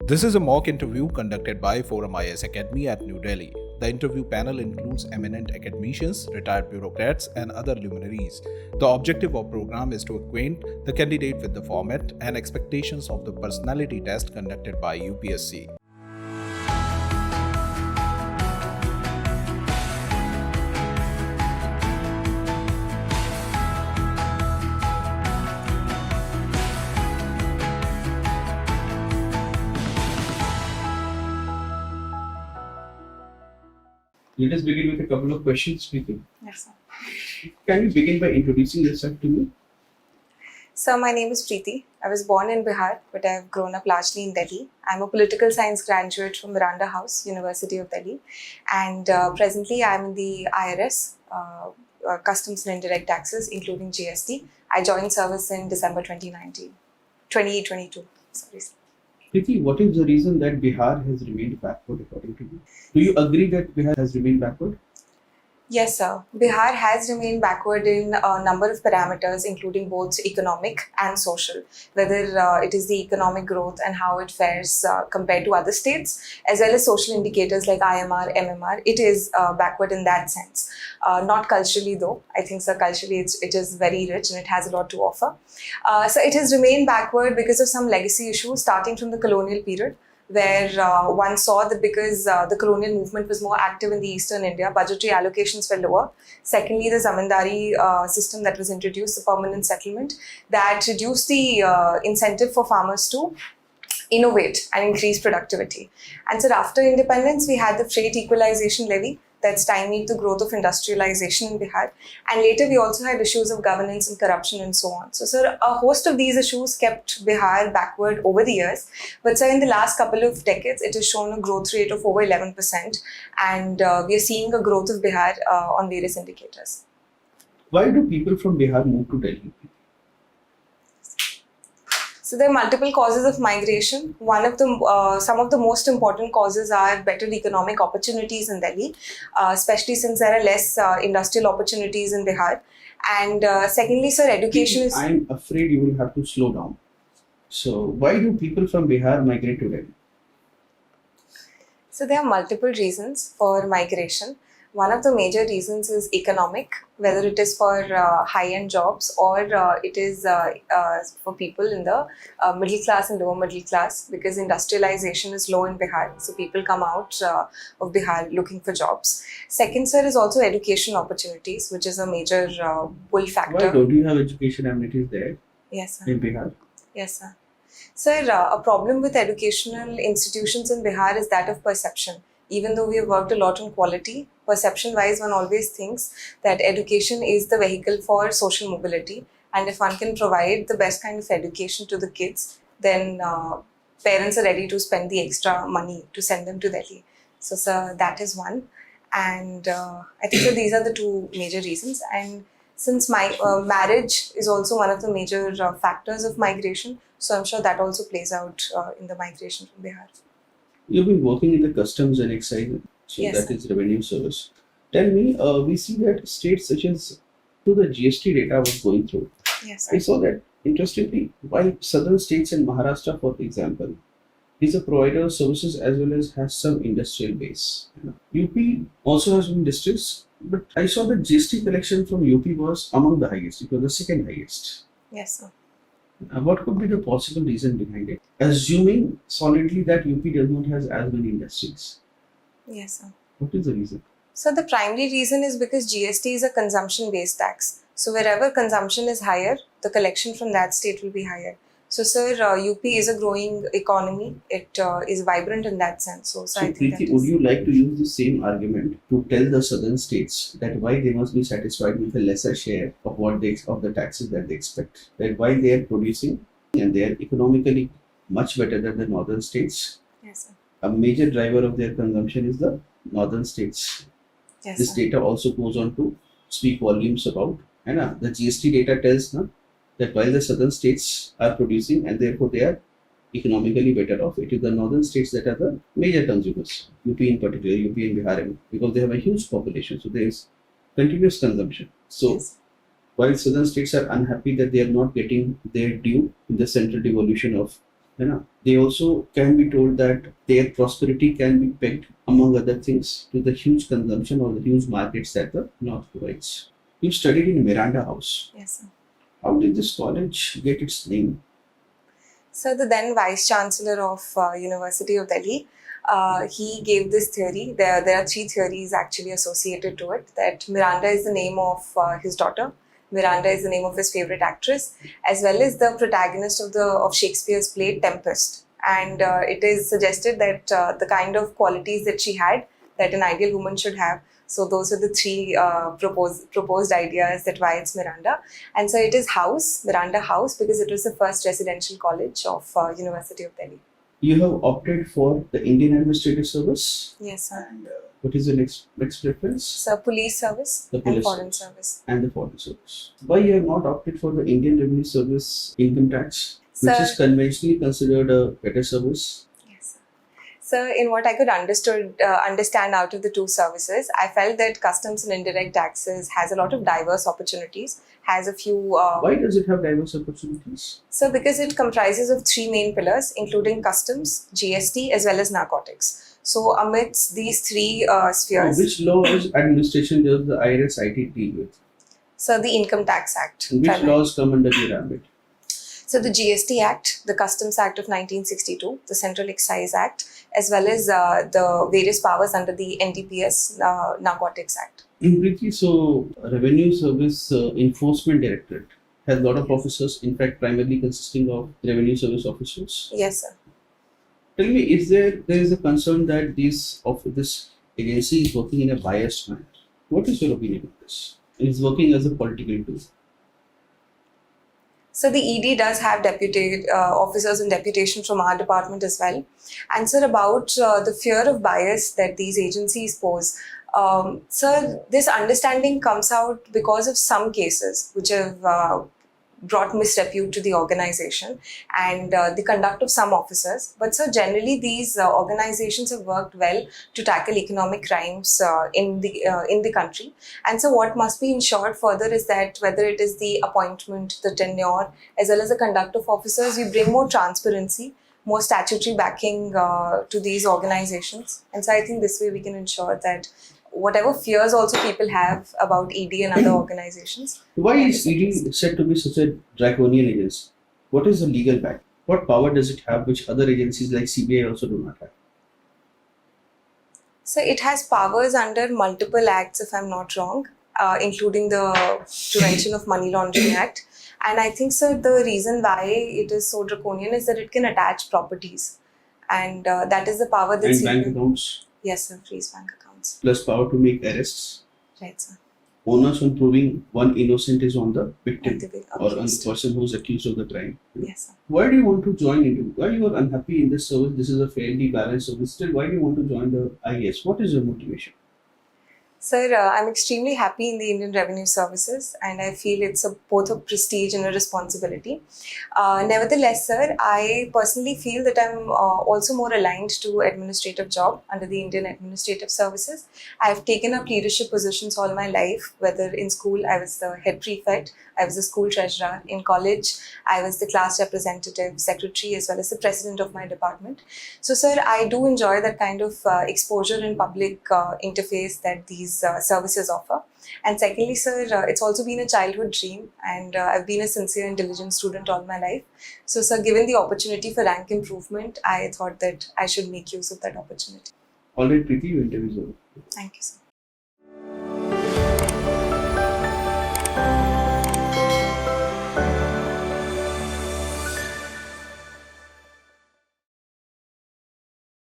This is a mock interview conducted by Forum IAS Academy at New Delhi. The interview panel includes eminent academicians, retired bureaucrats, and other luminaries. The objective of program is to acquaint the candidate with the format and expectations of the personality test conducted by UPSC. Let us begin with a couple of questions, Preeti. Yes, sir. Can you begin by introducing yourself to me? So my name is Preeti. I was born in Bihar, but I've grown up largely in Delhi. I'm a political science graduate from Miranda House, University of Delhi. And presently I'm in the IRS, Customs and Indirect Taxes, including GST. I joined service in December 2022. Sorry. Preeti, what is the reason that Bihar has remained backward according to you? Do you agree that Bihar has remained backward? Yes, sir. Bihar has remained backward in a number of parameters, including both economic and social, whether it is the economic growth and how it fares compared to other states, as well as social indicators like IMR, MMR. It is backward in that sense. Not culturally, though. I think, sir, culturally it is very rich and it has a lot to offer. So it has remained backward because of some legacy issues starting from the colonial period, where one saw that because the colonial movement was more active in the eastern India, budgetary allocations were lower. Secondly, the zamindari system that was introduced, the permanent settlement, that reduced the incentive for farmers to innovate and increase productivity. And so after independence, we had the freight equalization levy that stymied the growth of industrialization in Bihar. And later we also had issues of governance and corruption and so on. So, sir, a host of these issues kept Bihar backward over the years. But, sir, in the last couple of decades, it has shown a growth rate of over 11%. And we are seeing a growth of Bihar on various indicators. Why do people from Bihar move to Delhi? So there are multiple causes of migration. One of the, some of the most important causes are better economic opportunities in Delhi, especially since there are less industrial opportunities in Bihar. And secondly, sir, education is... I'm afraid you will have to slow down. So why do people from Bihar migrate to Delhi? So there are multiple reasons for migration. One of the major reasons is economic, whether it is for high-end jobs or it is for people in the middle class and lower middle class, because industrialization is low in Bihar. So people come out of Bihar looking for jobs. Second, sir, is also education opportunities, which is a major pull factor. Why don't you have education amenities there? Yes, sir. In Bihar? Yes, sir. Sir, a problem with educational institutions in Bihar is that of perception. Even though we have worked a lot on quality, perception-wise, one always thinks that education is the vehicle for social mobility. And if one can provide the best kind of education to the kids, then parents are ready to spend the extra money to send them to Delhi. So, sir, that is one. And I think that these are the two major reasons. And since my marriage is also one of the major factors of migration, so I'm sure that also plays out in the migration from Bihar. You've been working in the customs and excise, so Yes, that sir. is revenue service. Tell me, we see that states such as, through the GST data was going through, Yes, I sir. saw that interestingly, while southern states and Maharashtra, for example, is a provider of services as well as has some industrial base. UP also has some districts, but I saw that GST collection from UP was among the highest. It was the second highest. Yes, sir. What could be the possible reason behind it? Assuming solidly that UP does not have as many industries. Yes, sir. What is the reason? So the primary reason is because GST is a consumption-based tax. So wherever consumption is higher, the collection from that state will be higher. So, sir, UP is a growing economy. It is vibrant in that sense. So So, I think Preeti, that would is... you like to use the same argument to tell the southern states that why they must be satisfied with a lesser share of what they of the taxes that they expect? That while they are producing and they are economically much better than the northern states, Yes, sir. a major driver of their consumption is the northern states. Yes, This sir. data also goes on to speak volumes about, and the GST data tells that while the southern states are producing and therefore they are economically better off, it is the northern states that are the major consumers, UP in particular, UP and Bihar, because they have a huge population, so there is continuous consumption. So Yes. while southern states are unhappy that they are not getting their due in the central devolution of You know, they also can be told that their prosperity can be pegged, among other things, to the huge consumption or the huge markets that the North provides. You studied in Miranda House. Yes, sir. How did this college get its name? So the then Vice Chancellor of University of Delhi, he gave this theory. There are three theories actually associated to it. That Miranda is the name of his daughter. Miranda is the name of his favorite actress, as well as the protagonist of Shakespeare's play Tempest. And it is suggested that the kind of qualities that she had, that an ideal woman should have. So those are the three proposed ideas that why it's Miranda. And so it is House, Miranda House, because it was the first residential college of University of Delhi. You have opted for the Indian Administrative Service. Yes, sir. And what is the next preference? So police service The and police foreign service. and the foreign service. Why you have not opted for the Indian Revenue Service income tax, which Sir, is conventionally considered a better service? yes, sir. So in what I could understand out of the two services, I felt that customs and indirect taxes has a lot of diverse opportunities, has a few... Why does it have diverse opportunities? So because it comprises of three main pillars, including customs, GST, as well as narcotics. So amidst these three spheres... Which laws administration does the IRS IT deal with? So the Income Tax Act. And which primarily. laws come under the ambit? So the GST Act, the Customs Act of 1962, the Central Excise Act, as well as the various powers under the NDPS Narcotics Act. Preeti, so Revenue Service Enforcement Directorate has a lot of officers, in fact primarily consisting of revenue service officers. Yes, sir. Tell me, there is a concern that this agency is working in a biased manner? What is your opinion on this? It is working as a political tool. So the ED does have officers in deputation from our department as well. And sir, about the fear of bias that these agencies pose, sir, this understanding comes out because of some cases which have brought misrepute to the organization and the conduct of some officers. But sir, generally these organizations have worked well to tackle economic crimes in the country. And so what must be ensured further is that whether it is the appointment, the tenure, as well as the conduct of officers, we bring more transparency, more statutory backing to these organizations. And so I think this way we can ensure that whatever fears also people have about ED and other organizations. Why is ED said to be such a draconian agency? What is the legal back? What power does it have which other agencies like CBI also do not have? So it has powers under multiple acts, if I'm not wrong, including the Prevention of Money Laundering Act. And I think, sir, the reason why it is so draconian is that it can attach properties. And that is the power that And bank accounts? Yes, sir, freeze bank accounts. Plus power to make arrests. Right, sir. Onus on proving one innocent is on the victim or on the Accused. person who is accused of the crime. Yes, sir. Why do you want to join into? Why you are unhappy in this service? This is a fairly balanced service. Still, why do you want to join the IAS? What is your motivation? Sir, I'm extremely happy in the Indian Revenue Services and I feel it's both a prestige and a responsibility. Nevertheless, sir, I personally feel that I'm also more aligned to administrative job under the Indian Administrative Services. I've taken up leadership positions all my life, whether in school I was the head prefect, I was the school treasurer. In college, I was the class representative, secretary, as well as the president of my department. So, sir, I do enjoy that kind of exposure in public interface that these services offer. And secondly, sir, it's also been a childhood dream and I've been a sincere and diligent student all my life. So, sir, given the opportunity for rank improvement, I thought that I should make use of that opportunity. Alright, Preeti, your interview is over. Thank you, sir.